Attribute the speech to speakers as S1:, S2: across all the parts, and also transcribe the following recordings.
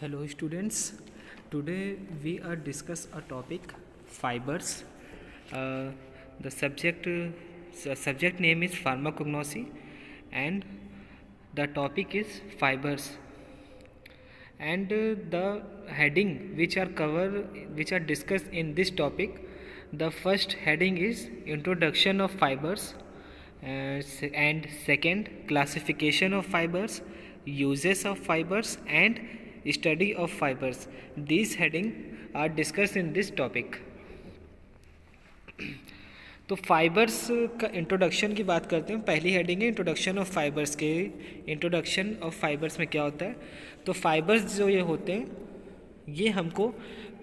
S1: Hello students, today we are discuss a topic fibers. The subject name is pharmacognosy and the topic is fibers, and the heading which are discussed in this topic. The first heading is introduction of fibers, and second classification of fibers, uses of fibers and study of fibers. These heading are discussed in this topic. तो fibres का introduction की बात करते हैं. पहली heading है introduction of fibres के. Introduction of fibres में क्या होता है? तो फाइबर्स जो ये होते हैं ये हमको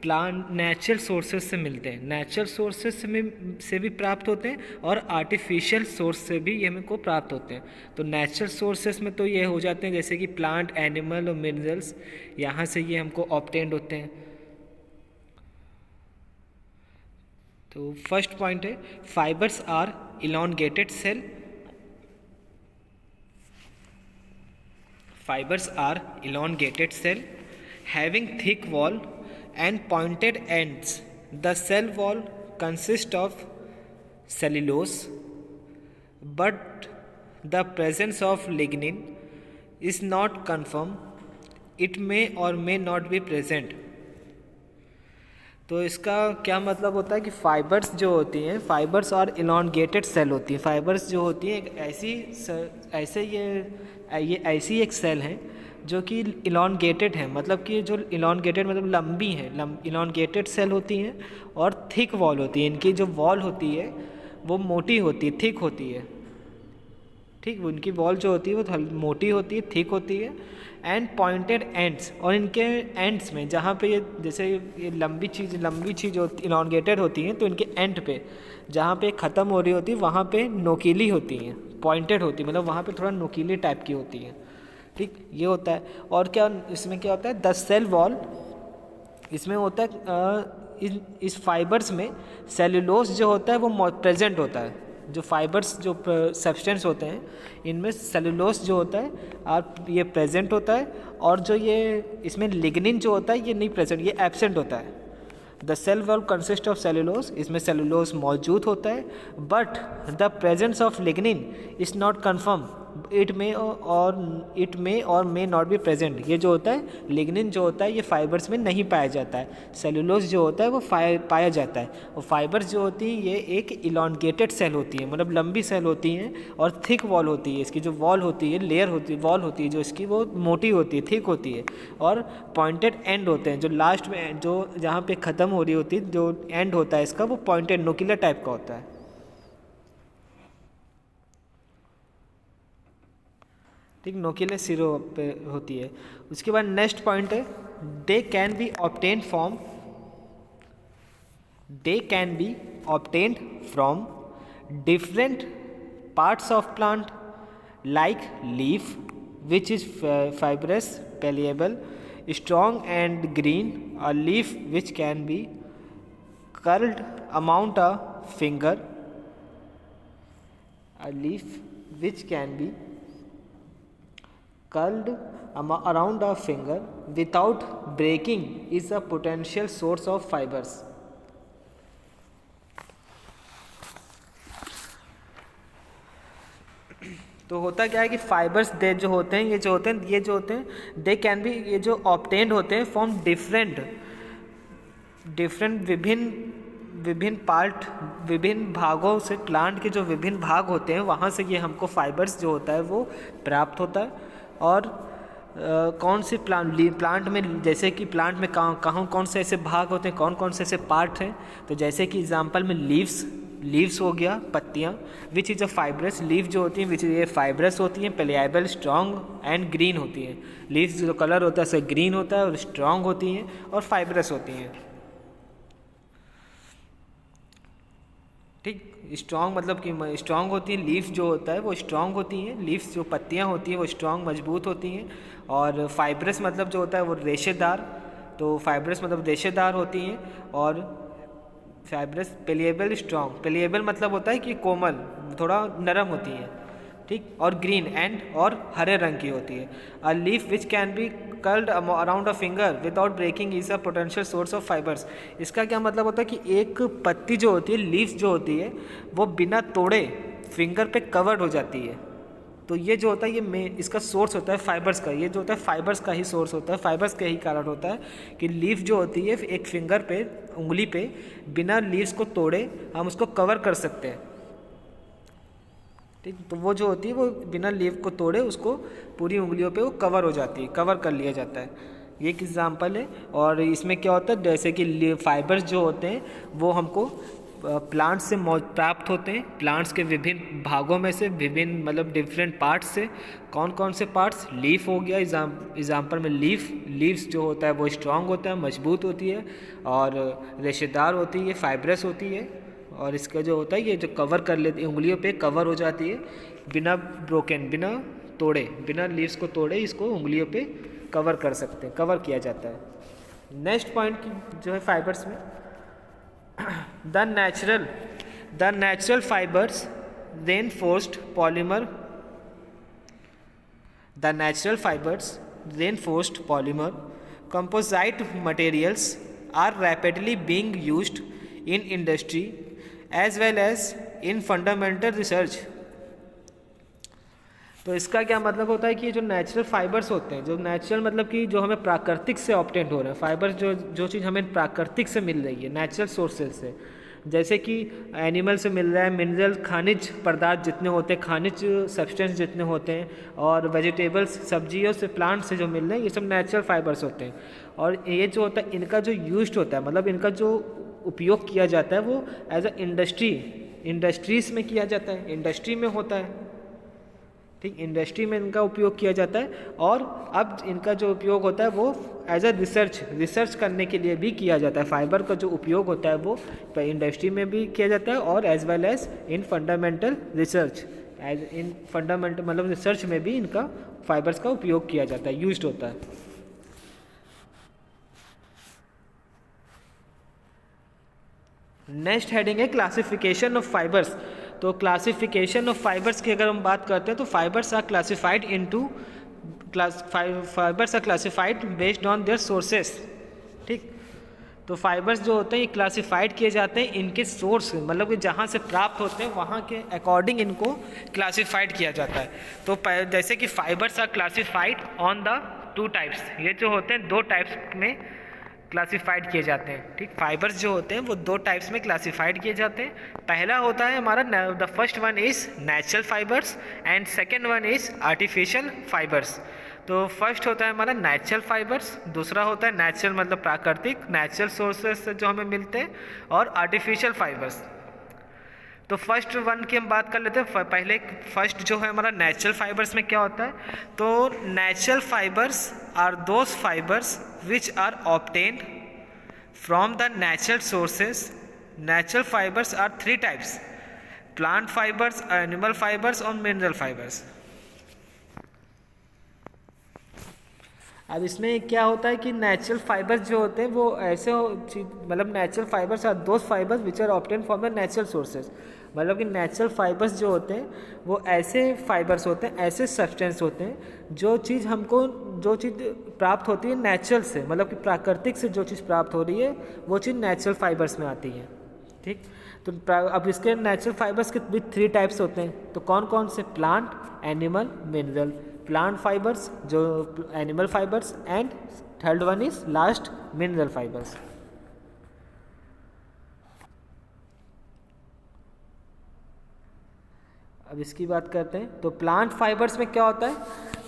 S1: प्लांट नेचुरल सोर्सेज से मिलते हैं. नेचुरल सोर्सेज से भी प्राप्त होते हैं और आर्टिफिशियल सोर्स से भी ये हमको प्राप्त होते हैं. तो नेचुरल सोर्सेज में तो ये हो जाते हैं जैसे कि प्लांट, एनिमल और मिनरल्स, यहाँ से ये हमको ऑब्टेन्ड होते हैं. तो फर्स्ट पॉइंट है fibres are elongated cell. Fibres are elongated cell having thick wall and pointed ends. The cell wall consists of cellulose, but the presence of lignin is not confirmed. It may or may not be present. तो इसका क्या मतलब होता है कि fibres जो होती हैं, फाइबर्स और इलॉन्गेटेड सेल होती हैं. फाइबर्स जो होती हैं ये ऐसी एक सेल है जो कि इलॉन्गेटेड है. मतलब कि जो इलॉन्गेटेड मतलब लंबी है, इलॉन्गेटेड सेल होती हैं और थिक वॉल होती है. इनकी जो वॉल होती है वो मोटी होती है, थिक होती है. ठीक, उनकी वॉल जो होती है वो मोटी होती है, थिक होती है. एंड पॉइंटेड एंड्स, और इनके एंड्स में जहाँ पे ये जैसे ये लंबी चीज़ जो इलॉन्गेटेड होती हैं तो इनके एंड पे जहाँ पे ख़त्म हो रही होती है वहाँ पे नोकीली होती हैं, पॉइंटेड होती है, मतलब वहाँ पे थोड़ा नोकीली टाइप की होती हैं. ठीक, ये होता है. और क्या इसमें क्या होता है? द सेल वॉल, इसमें होता है इस फाइबर्स में सेलुलोज जो होता है वो प्रेजेंट होता है. जो फाइबर्स जो सब्सटेंस होते हैं इनमें सेलुलोज जो होता है और ये प्रेजेंट होता है, और जो ये इसमें लिग्निन जो होता है ये नहीं प्रेजेंट, ये एब्सेंट होता है. The cell wall consist of cellulose, इसमें सेलुलोज मौजूद होता है, but the presence of lignin is not confirm. It may or may not be present. ये जो होता है लिग्निन जो होता है ये फाइबर्स में नहीं पाया जाता है. सेलुलोज जो होता है वो पाया जाता है. और फाइबर्स जो होती हैं ये एक इलॉन्गेटेड सेल होती है, मतलब लंबी सेल होती हैं और थिक वॉल होती है. इसकी जो वॉल होती है, लेयर होती है, वॉल होती है जो इसकी वो मोटी होती है, थिक होती है. और पॉइंटेड एंड होते हैं, जो लास्ट में जो जहाँ पे ख़त्म हो रही होती है, जो एंड होता है इसका वो पॉइंटेड नोकीला टाइप का होता है. ठीक, नोकीले सिरों पे होती है. उसके बाद नेक्स्ट पॉइंट है they can be obtained from different parts of plant like leaf which is fibrous, pliable, strong and green. A leaf which can be curled around a finger. A leaf which can be curled around a finger without breaking is a potential source of fibers. तो होता क्या है कि fibres दे जो होते हैं दे can B, ये जो ऑब्टेन्ड होते हैं फ्रॉम डिफरेंट विभिन्न भागों से. प्लांट के जो विभिन्न भाग होते हैं वहाँ से ये हमको फाइबर्स जो होता है वो प्राप्त होता है. और कौन सी प्लांट में, जैसे कि प्लांट में कौन से ऐसे भाग होते हैं, कौन से ऐसे पार्ट हैं. तो जैसे कि एग्जांपल में लीव्स हो गया, पत्तियाँ, which is a fibrous. Leave जो होती हैं विच ये फाइब्रस होती हैं, पेलिएबल, स्ट्रॉन्ग एंड ग्रीन होती हैं. लीव्स जो कलर होता है उससे ग्रीन होता है और स्ट्रॉन्ग होती हैं और फाइब्रस होती हैं. ठीक, स्ट्रॉन्ग मतलब कि स्ट्रॉन्ग होती हैं. लीफ जो होता है वो स्ट्रॉन्ग होती हैं, लीव्स जो पत्तियां होती हैं वो स्ट्रॉन्ग मजबूत होती हैं. और फाइब्रस मतलब जो होता है वो रेशेदार, तो फाइब्रस मतलब रेशेदार होती हैं. और फाइब्रस पेलिएबल, स्ट्रॉन्ग. पेलिएबल मतलब होता है कि कोमल, थोड़ा नरम होती हैं. ठीक, और ग्रीन एंड और हरे रंग की होती है। A leaf which can be curled around a finger without breaking is a potential source of fibres. इसका क्या मतलब होता है कि एक पत्ती जो होती है, लीफ जो होती है, वो बिना तोड़े फिंगर पे कवर्ड हो जाती है। तो ये जो होता है ये इसका सोर्स होता है फाइबर्स का। ये जो होता है फाइबर्स का ही सोर्स होता है, फाइबर्स के ही कारण होता है कि लीफ जो होती है एक फिंगर पे, उंगली पे, बिना लीव्स को तोड़े हम उसको कवर कर सकते हैं। ठीक, तो वो जो होती है वो बिना लीफ को तोड़े उसको पूरी उंगलियों पे वो कवर हो जाती है, कवर कर लिया जाता है। ये एक एग्जाम्पल है। और इसमें क्या होता है, जैसे कि फाइबर्स जो होते हैं वो हमको प्लांट्स से प्राप्त होते हैं। प्लांट्स के विभिन्न भागों में से, विभिन्न मतलब डिफरेंट पार्ट्स से। कौन कौन से पार्ट्स? लीफ हो गया, एग्जाम्पल में लीव्स जो होता है वो स्ट्रांग होता है, मजबूत होती है और रेशेदार होती है, फाइब्रस होती है। और इसका जो होता है ये जो कवर कर लेती है, उंगलियों पे कवर हो जाती है बिना ब्रोकन, बिना तोड़े, बिना लीव्स को तोड़े इसको उंगलियों पे कवर कर सकते हैं, कवर किया जाता है। नेक्स्ट पॉइंट जो है फाइबर्स में, the natural fibres reinforced polymer composite materials are rapidly being used in industry as well as in fundamental research। तो इसका क्या मतलब होता है कि ये जो नेचुरल फाइबर्स होते हैं, जो नेचुरल मतलब कि जो हमें प्राकृतिक से ऑब्टेन हो रहे हैं फाइबर्स, जो चीज़ हमें प्राकृतिक से मिल रही है, नेचुरल सोर्सेज से, जैसे कि एनिमल से मिल रहा है, मिनरल खनिज पदार्थ जितने होते हैं, खनिज सब्सटेंस जितने होते हैं, और वेजिटेबल्स, सब्जियों से, प्लांट से जो मिल रहे हैं, ये सब नेचुरल फाइबर्स होते हैं। और ये जो होता है इनका जो यूज होता है, मतलब इनका जो उपयोग किया जाता है वो एज अ इंडस्ट्रीज़ में किया जाता है, इंडस्ट्री में होता है। ठीक, इंडस्ट्री में इनका उपयोग किया जाता है। और अब इनका जो उपयोग होता है वो एज अ रिसर्च करने के लिए भी किया जाता है। फाइबर का जो उपयोग होता है वो इंडस्ट्री में भी किया जाता है और as well as in fundamental research, as in fundamental मतलब रिसर्च में भी इनका फाइबर्स का उपयोग किया जाता है, यूज्ड होता है। नेक्स्ट हेडिंग है क्लासिफिकेशन ऑफ फाइबर्स। तो क्लासिफिकेशन ऑफ फाइबर्स की अगर हम बात करते हैं तो fibres are classified based on their sources. ठीक, तो फाइबर्स जो होते हैं ये क्लासिफाइड किए जाते हैं इनके सोर्स, मतलब कि जहाँ से प्राप्त होते हैं वहाँ के अकॉर्डिंग इनको क्लासिफाइड किया जाता है। तो जैसे कि fibres are classified on the 2 types, ये जो होते हैं 2 टाइप्स में क्लासिफाइड किए जाते हैं। ठीक, फाइबर्स जो होते हैं वो 2 टाइप्स में क्लासिफाइड किए जाते हैं। पहला होता है हमारा, the first one is natural fibres and second one is artificial fibres. तो फर्स्ट होता है हमारा नेचुरल फाइबर्स, दूसरा होता है नेचुरल मतलब प्राकृतिक, नेचुरल सोर्सेज से जो हमें मिलते हैं, और आर्टिफिशियल फाइबर्स। तो फर्स्ट वन की हम बात कर लेते हैं। पहले फर्स्ट जो है हमारा नेचुरल फाइबर्स में क्या होता है, तो natural fibres are those fibres which are obtained from the natural sources. Natural fibres are 3 types: plant fibres, animal fibres और मिनरल फाइबर्स। अब इसमें क्या होता है कि नेचुरल फाइबर्स जो होते हैं वो ऐसे मतलब natural fibres are those fibres which are obtain from the natural sources. मतलब कि नेचुरल फाइबर्स जो होते हैं वो ऐसे फाइबर्स होते हैं, ऐसे सब्सटेंस होते हैं जो चीज़ प्राप्त होती है नेचुरल से, मतलब कि प्राकृतिक से जो चीज़ प्राप्त हो रही है वो चीज़ नेचुरल फाइबर्स में आती है। ठीक, तो अब इसके नेचुरल फाइबर्स के भी 3 टाइप्स होते हैं। तो कौन कौन से? Plant, animal, mineral. Plant fibres, जो animal fibres, and third one is last mineral fibres. अब इसकी बात करते हैं। तो प्लांट फाइबर्स में क्या होता है,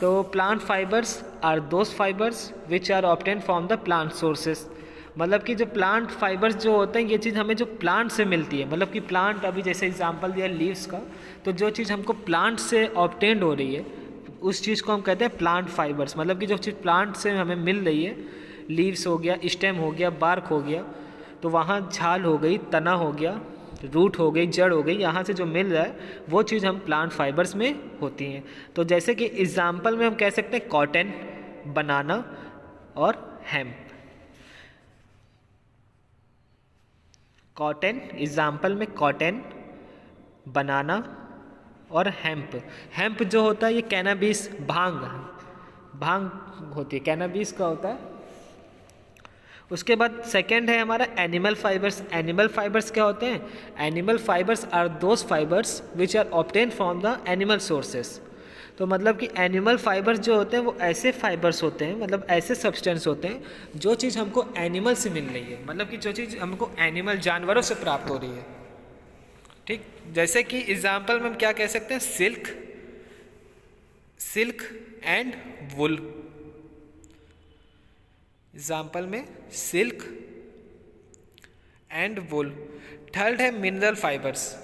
S1: तो plant fibres are those fibres which are obtain from the plant sources. मतलब कि जो प्लांट फाइबर्स जो होते हैं ये चीज़ हमें जो प्लांट से मिलती है, मतलब कि प्लांट, अभी जैसे एग्जांपल दिया लीव्स का, तो जो चीज़ हमको प्लांट से ऑब्टेन्ड हो रही है उस चीज़ को हम कहते हैं प्लांट फाइबर्स। मतलब कि जो चीज़ प्लांट से हमें मिल रही है, लीव्स हो गया, स्टेम हो गया, बार्क हो गया, तो वहाँ छाल हो गई, तना हो गया, रूट हो गई, जड़ हो गई, यहाँ से जो मिल रहा है वो चीज़ हम प्लांट फाइबर्स में होती हैं। तो जैसे कि एग्जाम्पल में हम कह सकते हैं कॉटन, बनाना और हेम्प। कॉटन, एग्जाम्पल में कॉटन, बनाना और हेम्प। हेम्प जो होता है ये कैनाबिस, भांग होती है, कैनाबिस का होता है। उसके बाद सेकंड है हमारा एनिमल फाइबर्स। एनिमल फाइबर्स क्या होते हैं? Animal fibres are those fibres which are obtain from the animal sources. तो मतलब कि एनिमल फाइबर्स जो होते हैं वो ऐसे फाइबर्स होते हैं, मतलब ऐसे सब्सटेंस होते हैं जो चीज़ हमको एनिमल से मिल रही है, मतलब कि जो चीज़ हमको एनिमल जानवरों से प्राप्त हो रही है। ठीक, जैसे कि एग्जाम्पल में हम क्या कह सकते हैं? Silk and wool. एग्जाम्पल में सिल्क एंड वुल। थर्ड है मिनरल फाइबर्स।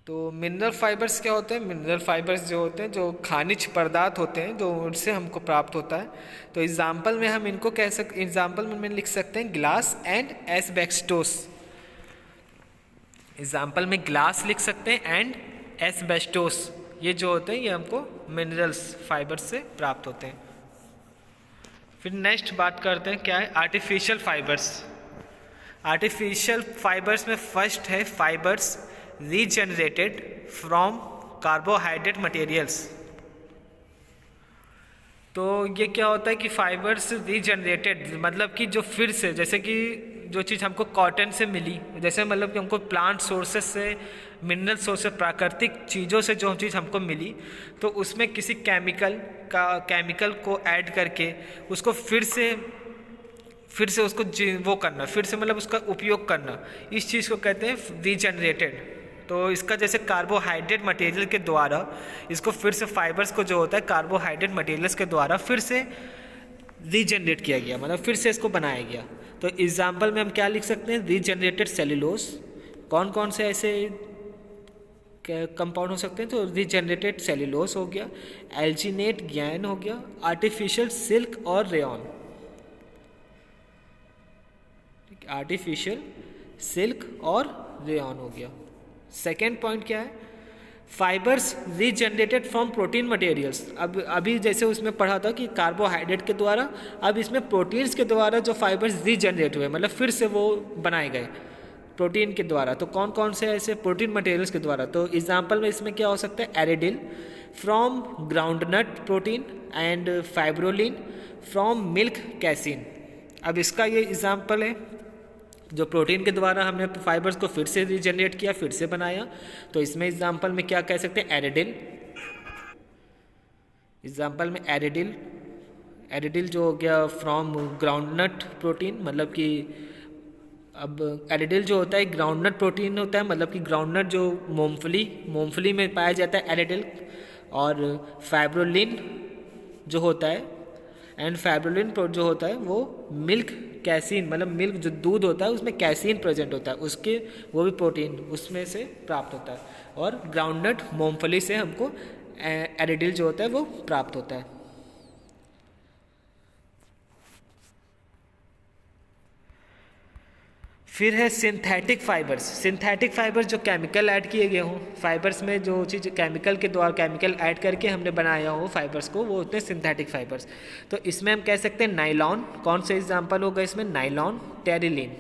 S1: तो मिनरल फाइबर्स क्या होते हैं? मिनरल फाइबर्स जो होते हैं जो खनिज पदार्थ होते हैं जो उनसे हमको प्राप्त होता है। तो एग्जाम्पल में हम इनको एग्जाम्पल में लिख सकते हैं ग्लास एंड एस्बेस्टोस। एग्जाम्पल में ग्लास लिख सकते हैं एंड एस्बेस्टोस, ये जो होते हैं ये हमको मिनरल्स फाइबर्स से प्राप्त होते हैं। फिर नेक्स्ट बात करते हैं क्या है? Artificial fibres. आर्टिफिशियल फाइबर्स में फर्स्ट है fibres regenerated from carbohydrate materials. तो ये क्या होता है कि फाइबर्स रीजनरेटेड मतलब कि जो फिर से, जैसे कि जो चीज़ हमको कॉटन से मिली, जैसे मतलब कि हमको प्लांट सोर्सेस से, मिनरल सोर्स से, प्राकृतिक चीज़ों से जो चीज़ हमको मिली, तो उसमें किसी केमिकल को ऐड करके उसको फिर से उसको वो करना, फिर से मतलब उसका उपयोग करना, इस चीज़ को कहते हैं रीजनरेटेड। तो इसका जैसे कार्बोहाइड्रेट मटेरियल के द्वारा इसको फिर से फाइबर्स को जो होता है कार्बोहाइड्रेट मटेरियल्स के द्वारा फिर से रीजनरेट किया गया, मतलब फिर से इसको बनाया गया। तो एग्जाम्पल में हम क्या लिख सकते हैं? Regenerated cellulose. कौन कौन से ऐसे कंपाउंड हो सकते हैं? तो रीजनरेटेड सेल्यूलोज हो गया, एल्जीनेट गैन हो गया, आर्टिफिशियल सिल्क और रेयॉन। आर्टिफिशियल सिल्क और रेयॉन हो गया। सेकेंड पॉइंट क्या है? Fibres regenerated from protein materials. अब अभी जैसे उसमें पढ़ा था कि कार्बोहाइड्रेट के द्वारा, अब इसमें प्रोटीन्स के द्वारा जो फाइबर्स रीजनरेट हुए, मतलब फिर से वो बनाए गए प्रोटीन के द्वारा। तो कौन कौन से ऐसे प्रोटीन मटेरियल्स के द्वारा? तो एग्जाम्पल में इसमें क्या हो सकता है? Ardil from groundnut protein and Fibrolane from milk casein. अब इसका ये एग्जाम्पल है जो प्रोटीन के द्वारा हमने फाइबर्स को फिर से रीजनरेट किया, फिर से बनाया। तो इसमें एग्जाम्पल में क्या कह सकते हैं? एरिडिल। एग्जाम्पल में एरिडिल जो हो गया फ्रॉम ग्राउंडनट प्रोटीन, मतलब कि अब एरिडिल जो होता है ग्राउंडनट प्रोटीन होता है, मतलब कि ग्राउंडनट जो मूंगफली में पाया जाता है एरिडिल। और फाइब्रोलिन जो होता है जो होता है वो मिल्क कैसीन, मतलब मिल्क जो दूध होता है उसमें कैसीन प्रेजेंट होता है, उसके वो भी प्रोटीन उसमें से प्राप्त होता है। और ग्राउंडनट मूंगफली से हमको एरिडिल जो होता है वो प्राप्त होता है। फिर है सिंथेटिक फाइबर्स। सिंथेटिक फाइबर्स जो केमिकल ऐड किए गए हों, फाइबर्स में जो चीज़ केमिकल के द्वारा केमिकल ऐड करके हमने बनाया हो फाइबर्स को, वो होते हैं सिंथेटिक फाइबर्स। तो इसमें हम कह सकते हैं नाइलॉन। कौन से एग्जाम्पल होगा इसमें? Nylon, terylene.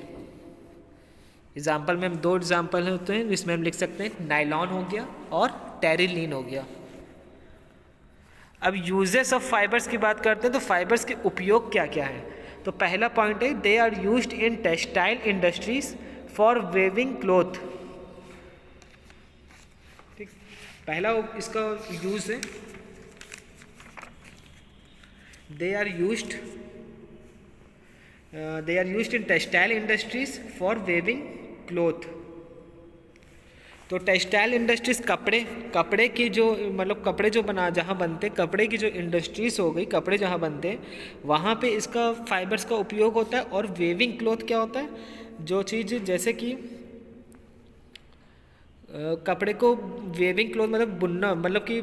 S1: एग्जाम्पल में हम दो एग्जाम्पल होते हैं जिसमें हम लिख सकते हैं नाइलॉन हो गया और टेरिलीन हो गया। अब यूजेस ऑफ फाइबर्स की बात करते हैं तो फाइबर्स के उपयोग क्या क्या है? तो पहला पॉइंट है they are used in textile industries for weaving cloth. ठीक, पहला इसका यूज है they are used in textile industries for weaving cloth. तो टेक्सटाइल इंडस्ट्रीज कपड़े की जो मतलब कपड़े जो जहाँ बनते, कपड़े की जो इंडस्ट्रीज हो गई, कपड़े जहाँ बनते हैं वहाँ पे इसका फाइबर्स का उपयोग होता है। और वेविंग क्लॉथ क्या होता है? जो चीज़ जैसे कि कपड़े को वेविंग क्लॉथ मतलब बुनना, मतलब कि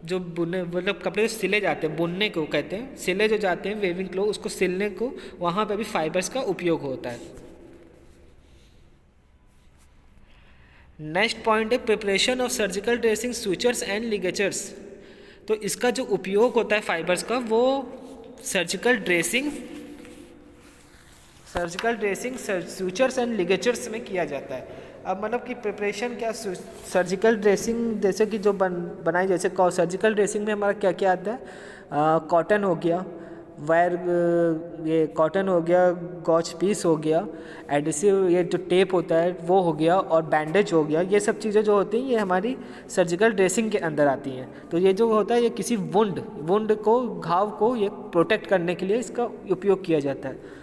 S1: जो बुने मतलब कपड़े जो सिले जाते हैं, बुनने को कहते हैं, सिले जो जाते हैं वेविंग क्लॉथ, उसको सिलने को वहाँ पे भी फाइबर्स का उपयोग होता है। नेक्स्ट पॉइंट है preparation of surgical dressing sutures and ligatures. तो इसका जो उपयोग होता है फाइबर्स का वो surgical dressing sutures and ligatures में किया जाता है। अब मतलब कि प्रिपरेशन क्या, सर्जिकल ड्रेसिंग जैसे कि जो बनाई, जैसे सर्जिकल ड्रेसिंग में हमारा क्या क्या आता है, कॉटन हो गया, वायर, ये कॉटन हो गया, गॉच पीस हो गया, एडिसिव ये जो टेप होता है वो हो गया, और बैंडेज हो गया। ये सब चीज़ें जो होती हैं ये हमारी सर्जिकल ड्रेसिंग के अंदर आती हैं। तो ये जो होता है ये किसी वुंड को, घाव को ये प्रोटेक्ट करने के लिए इसका उपयोग किया जाता है।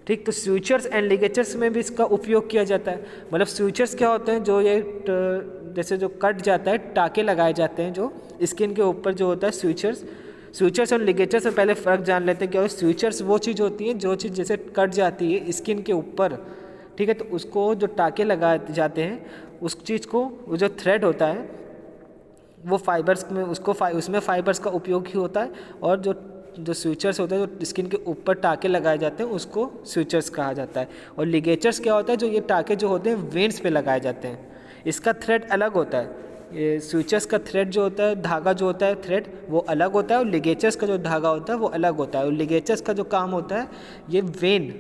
S1: ठीक, तो स्यूचर्स एंड लिगेचर्स में भी इसका उपयोग किया जाता है। मतलब स्यूचर्स क्या होते हैं, जो ये जैसे जो कट जाता है, टाके लगाए जाते हैं जो स्किन के ऊपर जो होता है स्यूचर्स और लिगेचर्स में पहले फ़र्क जान लेते हैं। क्या स्यूचर्स वो चीज़ होती है जो चीज़ जैसे कट जाती है स्किन के ऊपर, ठीक है, तो उसको जो टाके लगाए जाते हैं उस चीज़ को, वो जो थ्रेड होता है वो फाइबर्स में, उसमें फाइबर्स का उपयोग ही होता है। और जो स्विचर्स होते हैं जो स्किन के ऊपर टाके लगाए जाते हैं उसको स्विचर्स कहा जाता है। और लिगेचर्स क्या होता है, जो ये टाके जो होते हैं वेन्स पे लगाए जाते हैं, इसका थ्रेड अलग होता है। ये स्विचर्स का थ्रेड जो होता है, धागा जो होता है थ्रेड, वो अलग होता है, और लिगेचर्स का जो धागा होता है वो अलग होता है। और लिगेचर्स का जो काम होता है ये वेन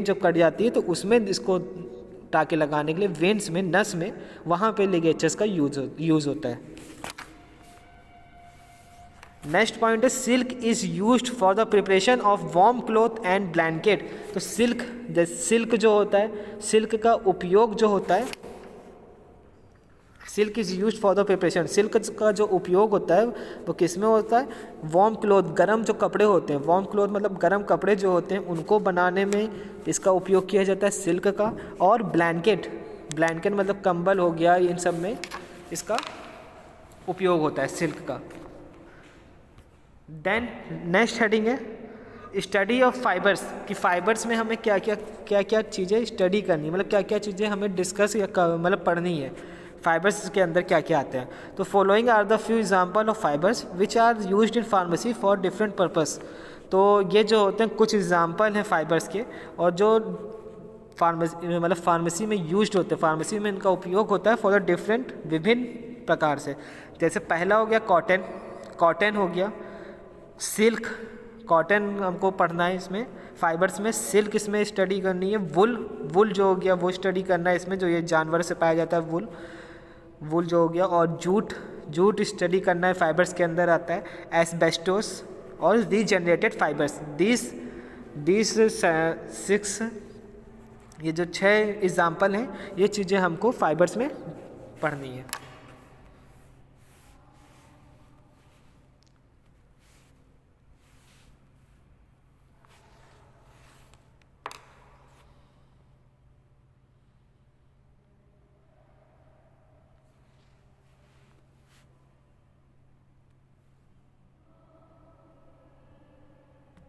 S1: जब कट जाती है तो उसमें इसको टाके लगाने के लिए वेन्स में, नस में, वहाँ पे लिगेचर्स का यूज़ होता है। नेक्स्ट पॉइंट है silk is used for the preparation of warm cloth and blanket. तो सिल्क जो होता है, सिल्क का उपयोग जो होता है, silk is used for the preparation, silk का जो उपयोग होता है वो किस में होता है, वार्म क्लॉथ, गर्म जो कपड़े होते हैं, वार्म क्लॉथ मतलब गर्म कपड़े जो होते हैं उनको बनाने में इसका उपयोग किया जाता है सिल्क का। और ब्लैंकेट मतलब कंबल हो गया, इन सब में इसका उपयोग होता है सिल्क का। देन नेक्स्ट हेडिंग है स्टडी ऑफ फाइबर्स, कि फाइबर्स में हमें क्या क्या चीज़ें स्टडी करनी है, मतलब क्या क्या चीज़ें हमें डिस्कस या मतलब पढ़नी है, फाइबर्स के अंदर क्या क्या आते हैं। तो following are the few example of fibres which are used in pharmacy for different purpose. तो ये जो होते हैं कुछ एग्जांपल हैं फाइबर्स के, और जो फार्मेसी में यूज्ड होते हैं, फार्मेसी में इनका उपयोग होता है फॉर द डिफरेंट, विभिन्न प्रकार से। जैसे पहला हो गया कॉटन हो गया, सिल्क, कॉटन हमको पढ़ना है इसमें फाइबर्स में, सिल्क इसमें स्टडी करनी है, वुल जो हो गया वो स्टडी करना है इसमें, जो ये जानवर से पाया जाता है वुल जो हो गया, और जूट स्टडी करना है, फाइबर्स के अंदर आता है, एस्बेस्टोस और रीजनरेटेड फाइबर्स। दिस 6, ये जो 6 एग्जाम्पल हैं, ये चीज़ें हमको फाइबर्स में पढ़नी है।